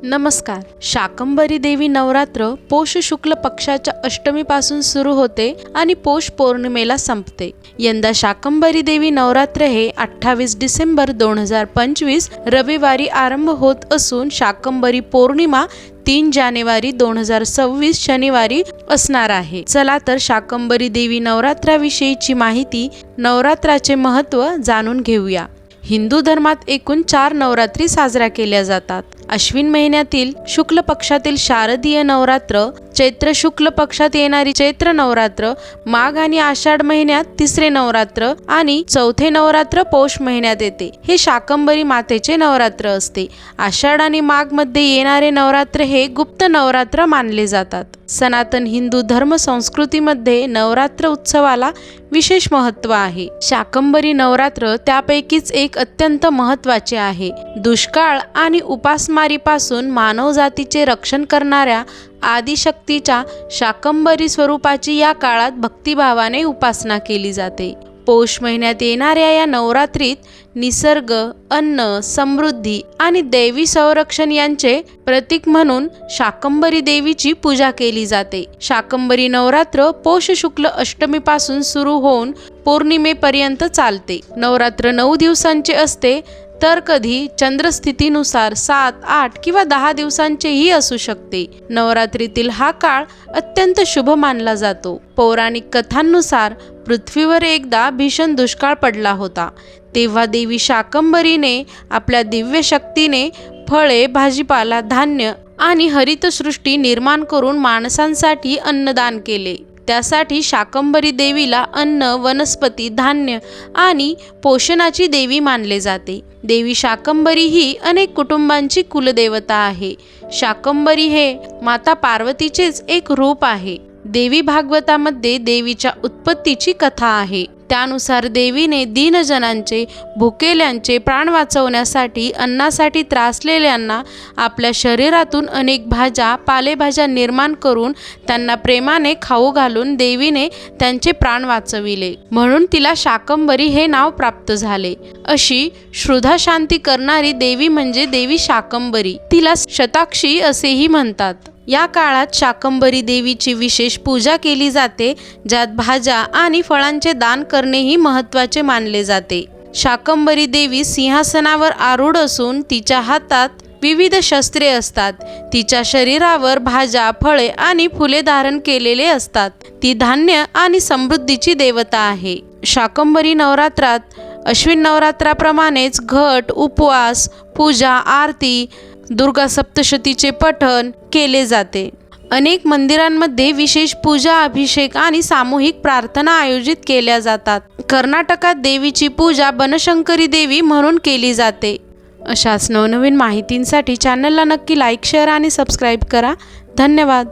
नमस्कार. शाकंभरी देवी नवरात्र पोष शुक्ल पक्षाच्या अष्टमीपासून सुरू होते आणि पोष पौर्णिमेला संपते. यंदा शाकंभरी देवी नवरात्र हे 28 डिसेंबर 2025 रविवारी आरंभ होत असून शाकंभरी पौर्णिमा 3 जानेवारी 2026 शनिवारी असणार आहे. चला तर शाकंभरी देवी नवरात्राविषयीची माहिती, नवरात्राचे महत्त्व जाणून घेऊया. हिंदू धर्मात एकूण 4 नवरात्री साजऱ्या केल्या जातात. अश्विन महिन्यातील शुक्ल पक्षातील शारदीय नवरात्र, चैत्र शुक्ल पक्षात येणारी चैत्र नवरात्र, माघ आणि आषाढ महिन्यात तिसरे नवरात्र आणि चौथे नवरात्र पौष महिन्यात येते. हे शाकंभरी मातेचे नवरात्र असते. आषाढ आणि माघ मध्ये येणारे नवरात्र हे गुप्त नवरात्र मानले जातात. सनातन हिंदू धर्म संस्कृतीमध्ये नवरात्र उत्सवाला विशेष महत्त्व आहे. शाकंभरी नवरात्र त्यापैकीच एक अत्यंत महत्त्वाचे आहे. दुष्काळ आणि उपासमारीपासून मानवजातीचे रक्षण करणाऱ्या आदिशक्तीच्या शाकंभरी स्वरूपाची या काळात भक्तिभावाने उपासना केली जाते. पौष महिन्यात येणाऱ्या या नवरात्रीत निसर्ग, अन्न, समृद्धी आणि दैवी संरक्षण यांचे प्रतीक म्हणून शाकंभरी देवीची पूजा केली जाते. शाकंभरी नवरात्र पौष शुक्ल अष्टमीपासून सुरू होऊन पौर्णिमेपर्यंत चालते. नवरात्र 9 दिवसांचे असते, तर कधी चंद्रस्थितीनुसार 7, 8 किंवा 10 दिवसांचेही असू शकते. नवरात्रीतील हा काळ अत्यंत शुभ मानला जातो. पौराणिक कथांनुसार पृथ्वीवर एकदा भीषण दुष्काळ पडला होता. तेव्हा देवी शाकंभरीने आपल्या दिव्य शक्तीने फळे, भाजीपाला, धान्य आणि हरितसृष्टी निर्माण करून माणसांसाठी अन्नदान केले. त्यासाठी शाकंभरी देवीला अन्न, वनस्पती, धान्य आणि पोषणाची देवी मानले जाते. देवी शाकंभरी ही अनेक कुटुंबांची कुलदेवता आहे. शाकंभरी हे माता पार्वतीचेच एक रूप आहे. देवी भागवतामध्ये देवीच्या उत्पत्तीची कथा आहे. त्यानुसार देवीने दीनजनांचे, भुकेल्यांचे प्राण वाचवण्यासाठी अन्नासाठी त्रासलेल्यांना आपल्या शरीरातून अनेक भाज्या, पालेभाज्या निर्माण करून त्यांना प्रेमाने खाऊ घालून देवीने त्यांचे प्राण वाचविले. म्हणून तिला शाकंभरी हे नाव प्राप्त झाले. अशी क्षुधाशांती करणारी देवी म्हणजे देवी शाकंभरी. तिला शताक्षी असेही म्हणतात. या काळात शाकंभरी देवीची विशेष पूजा केली जाते, ज्यात भाज्या आणि फळांचे दान करणेही महत्त्वाचे मानले जाते. शाकंभरी देवी सिंहासनावर आरूढ असून तिच्या हातात विविध शस्त्रे असतात. तिच्या शरीरावर भाज्या, फळे आणि फुले धारण केलेले असतात. ती धान्य आणि समृद्धीची देवता आहे. शाकंभरी नवरात्रात अश्विन नवरात्राप्रमाणेच घट, उपवास, पूजा, आरती, दुर्गा सप्तशतीचे पठण केले जाते. अनेक मंदिरांमध्ये विशेष पूजा, अभिषेक आणि सामूहिक प्रार्थना आयोजित केल्या जातात. कर्नाटकात देवीची पूजा बनशंकरी देवी म्हणून केली जाते. अशाच नवनवीन माहितींसाठी चॅनलला नक्की लाईक, शेअर आणि सबस्क्राईब करा. धन्यवाद.